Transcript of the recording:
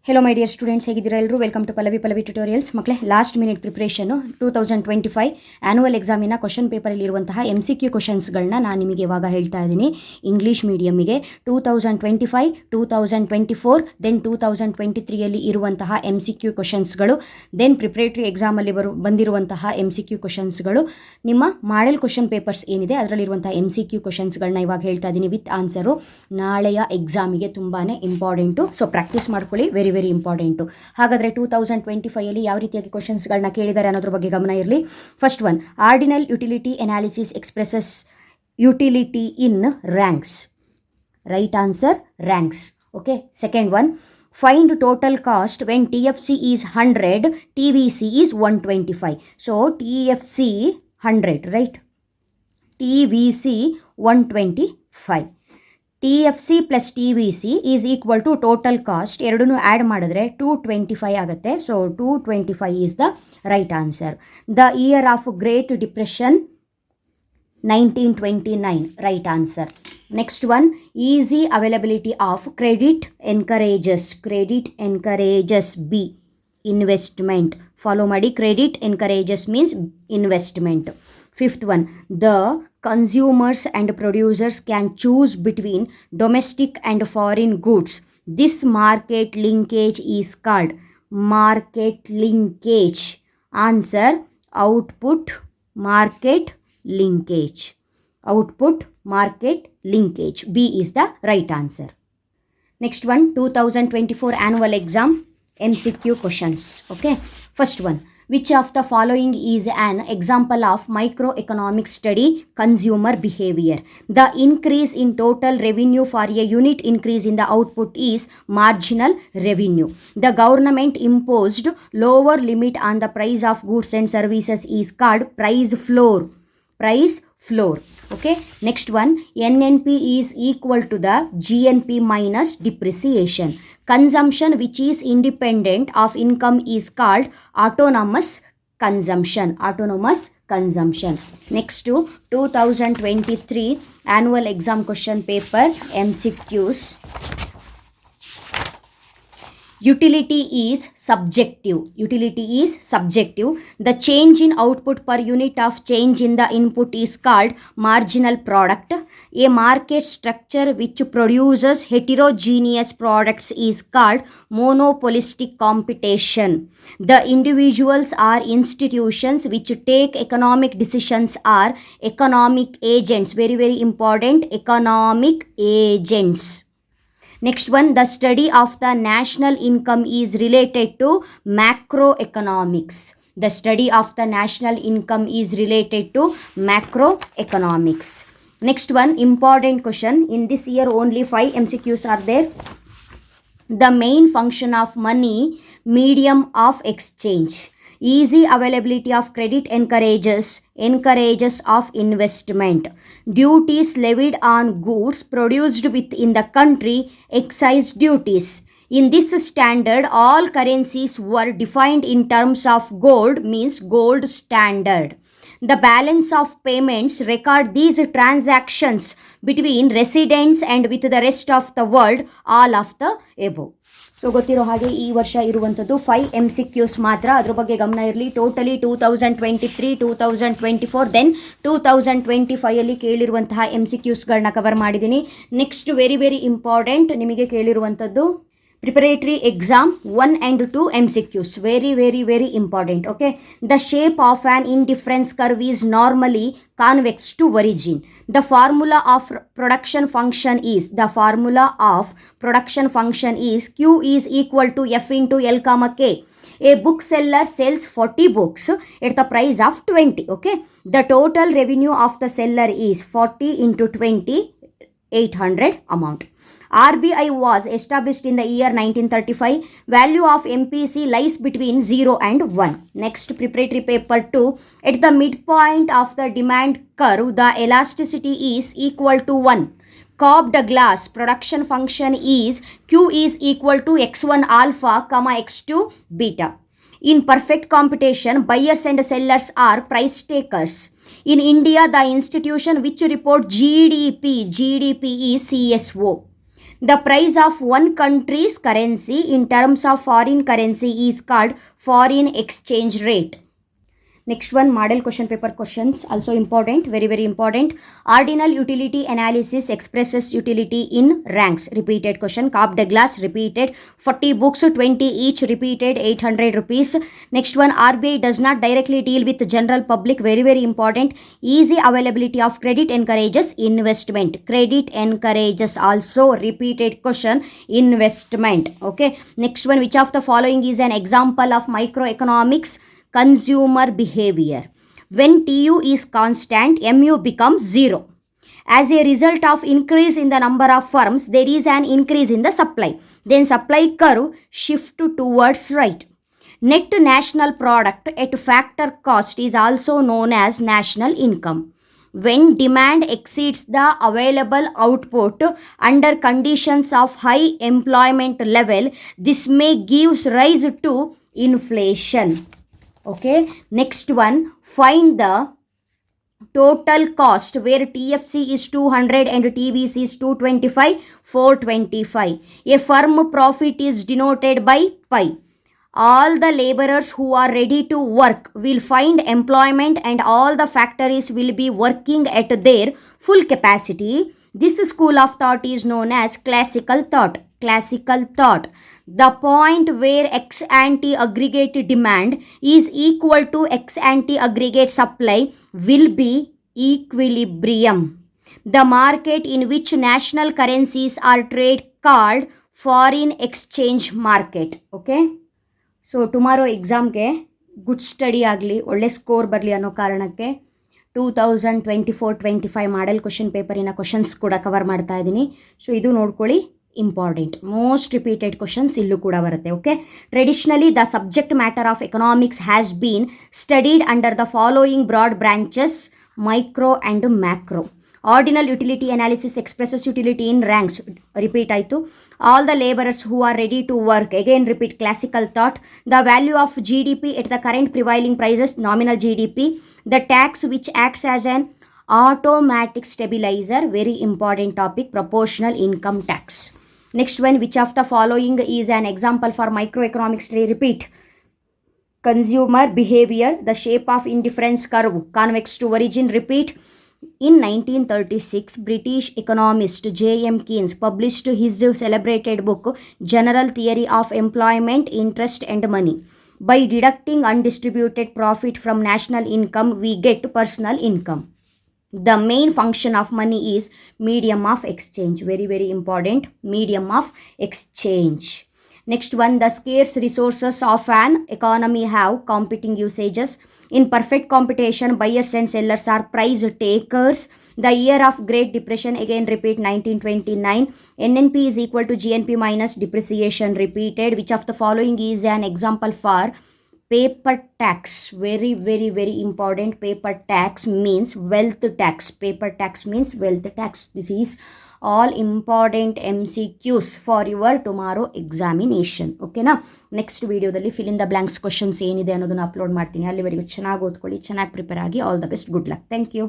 Hello my dear students, ಹೇಗಿದ್ದೀರಾ ಎಲ್ಲರೂ? Welcome to Pallavi tutorials. ಮಕ್ಕಳೇ, ಲಾಸ್ಟ್ ಮಿನಿಟ್ ಪ್ರಿಪ್ರೇಷನ್ನು 2025 ಆ್ಯನುವಲ್ ಎಕ್ಸಾಮಿನ ಕ್ವಶನ್ ಪೇಪರಲ್ಲಿರುವಂತಹ MCQ ಕ್ವಶನ್ಸ್ಗಳನ್ನ ನಾನು ನಿಮಗೆ ಇವಾಗ ಹೇಳ್ತಾ ಇದ್ದೀನಿ. ಇಂಗ್ಲೀಷ್ ಮೀಡಿಯಮಿಗೆ 2025, 2024, ದೆನ್ 2023ಯಲ್ಲಿ ಇರುವಂತಹ MCQ ಕ್ವಶನ್ಸ್ಗಳು, ದೆನ್ ಪ್ರಿಪ್ರೇಟರಿ ಎಕ್ಸಾಮಲ್ಲಿ ಬಂದಿರುವಂತಹ MCQ ಕ್ವಶನ್ಸ್ಗಳು, ನಿಮ್ಮ ಮಾಡೆಲ್ ಕ್ವಶನ್ ಪೇಪರ್ಸ್ ಏನಿದೆ ಅದರಲ್ಲಿರುವಂತಹ MCQ ಕ್ವಶನ್ಸ್ಗಳನ್ನ ಇವಾಗ ಹೇಳ್ತಾ ಇದ್ದೀನಿ ವಿತ್ ಆನ್ಸರು. ನಾಳೆಯ ಎಕ್ಸಾಮಿಗೆ ತುಂಬಾ ಇಂಪಾರ್ಟೆಂಟು, ಸೊ ಪ್ರಾಕ್ಟೀಸ್ ಮಾಡ್ಕೊಳ್ಳಿ. Very important. ಹಾಗಾದರೆ 2025ಯಲ್ಲಿ ಯಾವ ರೀತಿಯಾಗಿ ಕ್ವಶನ್ಸ್ಗಳನ್ನ ಕೇಳಿದ್ದಾರೆ ಅನ್ನೋದ್ರ ಬಗ್ಗೆ ಗಮನ ಇರಲಿ. First one, ordinal utility analysis expresses utility in ranks. Right answer, ranks. Okay. Second one, find total cost when TFC is 100, TVC is 125. So TFC 100, right? TVC 125. TFC plus TVC is equal to total cost. ಎರಡನ್ನೂ add ಮಾಡಿದ್ರೆ 225 ಆಗುತ್ತೆ. So 225 is the right answer. The year of Great Depression 1929. Right answer. Next one, easy availability of credit encourages. Credit encourages B. Investment. Follow ಮಾಡಿ. Credit encourages means investment. Fifth one, the consumers and producers can choose between domestic and foreign goods. This market linkage is called market linkage. Answer, output market linkage. Output market linkage. B is the right answer. Next one, 2024 annual exam MCQ questions. Okay. First one, which of the following is an example of microeconomic study? Consumer behavior. The increase in total revenue for a unit increase in the output is marginal revenue. The government imposed lower limit on the price of goods and services is called price floor. Price floor. Okay. Next one, NNP is equal to the GNP minus depreciation. Consumption which is independent of income is called autonomous consumption. Autonomous consumption. Next to 2023 annual exam question paper MCQs. Utility is subjective. Utility is subjective. The change in output per unit of change in the input is called marginal product. A market structure which produces heterogeneous products is called monopolistic competition. The individuals or institutions which take economic decisions are economic agents. Very important. Economic agents. Next one, the study of the national income is related to macroeconomics. The study of the national income is related to macroeconomics. Next one, important question. In this year only 5 MCQs are there. The main function of money, medium of exchange. Easy availability of credit encourages of investment. Duties levied on goods produced within the country, excise duties. In this standard, all currencies were defined in terms of gold, means gold standard. The balance of payments record these transactions between residents and with the rest of the world, all of the above. So ಗೊತ್ತಿರೋ ಹಾಗೆ ಈ ವರ್ಷ ಇರುವಂಥದ್ದು 5 MCQs ಮಾತ್ರ. ಅದ್ರ ಬಗ್ಗೆ ಗಮನ ಇರಲಿ. ಟೋಟಲಿ 2023, 2024, ದೆನ್ 2025ಯಲ್ಲಿ ಕೇಳಿರುವಂತಹ MCQsಗಳನ್ನ ಕವರ್ ಮಾಡಿದ್ದೀನಿ. ನೆಕ್ಸ್ಟ್ ವೆರಿ ಇಂಪಾರ್ಟೆಂಟ್ ನಿಮಗೆ ಕೇಳಿರುವಂಥದ್ದು preparatory exam 1 and 2 MCQs. Very important. Okay. The shape of an indifference curve is normally convex to origin. The formula of production function is Q is equal to F into L comma K. A bookseller sells 40 books at the price of 20. Okay. The total revenue of the seller is 40 into 20, 800 amount. RBI was established in the year 1935. Value of MPC lies between 0 and 1. Next, preparatory paper 2. At the midpoint of the demand curve, the elasticity is equal to 1. Cobbed glass production function is Q is equal to x1 alpha, x2 beta. In perfect computation, buyers and sellers are price takers. In India, the institution which report GDP is CSO. The price of one country's currency in terms of foreign currency is called foreign exchange rate. Next one, model question paper questions, also important, very very important. Ordinal utility analysis expresses utility in ranks. Repeated question. Cobb Douglas, repeated. 40 books, 20 each, repeated, 800 rupees. Next one, RBI does not directly deal with the general public. Very very important. Easy availability of credit encourages investment. Credit encourages, also repeated question, investment. Okay. Next one, which of the following is an example of microeconomics? Consumer behavior. When TU is constant, MU becomes 0. As a result of increase in the number of firms, there is an increase in the supply. Then supply curve shift towards right. Net national product at factor cost is also known as national income. When demand exceeds the available output under conditions of high employment level, this may give rise to inflation. Okay, next one, find the total cost where TFC is 200 and TVC is 225, 425. A firm profit is denoted by pi. All the laborers who are ready to work will find employment and all the factories will be working at their full capacity. This school of thought is known as classical thought. Classical thought. The point where ex ante aggregate demand is equal to ex ante aggregate supply will be equilibrium. The market in which national currencies are traded called foreign exchange market. Okay. So tomorrow ಎಕ್ಸಾಮ್ಗೆ good study ಆಗಲಿ, ಒಳ್ಳೆ score ಬರಲಿ ಅನ್ನೋ ಕಾರಣಕ್ಕೆ 2024-25 model question ಪೇಪರಿನ questions ಕೂಡ cover ಮಾಡ್ತಾ ಇದ್ದೀನಿ. So ಇದು ನೋಡ್ಕೊಳ್ಳಿ, ಇಂಪಾರ್ಟೆಂಟ್, ಮೋಸ್ಟ್ ರಿಪೀಟೆಡ್ ಕ್ವಶನ್ಸ್ ಇಲ್ಲೂ ಕೂಡ ಬರುತ್ತೆ. Okay. Traditionally the subject matter of economics has been studied under the following broad branches: micro and macro. Ordinal utility analysis expresses utility in ranks, repeat ಆಯಿತು. All the laborers who are ready to work, again repeat, classical thought. The value of GDP at the current prevailing prices, nominal GDP. The tax which acts as an automatic stabilizer, very important topic, proportional income tax. Next one, which of the following is an example for microeconomics? Repeat. Consumer behavior, the shape of indifference curve, convex to origin, repeat. In 1936, British economist J.M. Keynes published his celebrated book General Theory of Employment, Interest and Money. By deducting undistributed profit from national income, we get personal income. The main function of money is medium of exchange. Very very important, medium of exchange. Next one, the scarce resources of an economy have competing usages. In perfect competition, buyers and sellers are price takers. The year of Great Depression, again repeat, 1929. NNP is equal to GNP minus depreciation, repeated. Which of the following is an example for paper tax? Very very very important. Paper tax means wealth tax. Paper tax means wealth tax. This is all important MCQs for your tomorrow examination. ಓಕೆನಾ. Next ವೀಡಿಯೋದಲ್ಲಿ fill in the blanks questions ಏನಿದೆ ಅನ್ನೋದನ್ನು upload ಮಾಡ್ತೀನಿ. ಅಲ್ಲಿವರೆಗೂ ಚೆನ್ನಾಗಿ ಓದ್ಕೊಳ್ಳಿ, ಚೆನ್ನಾಗಿ prepare ಆಗಿ. All the best, good luck. Thank you.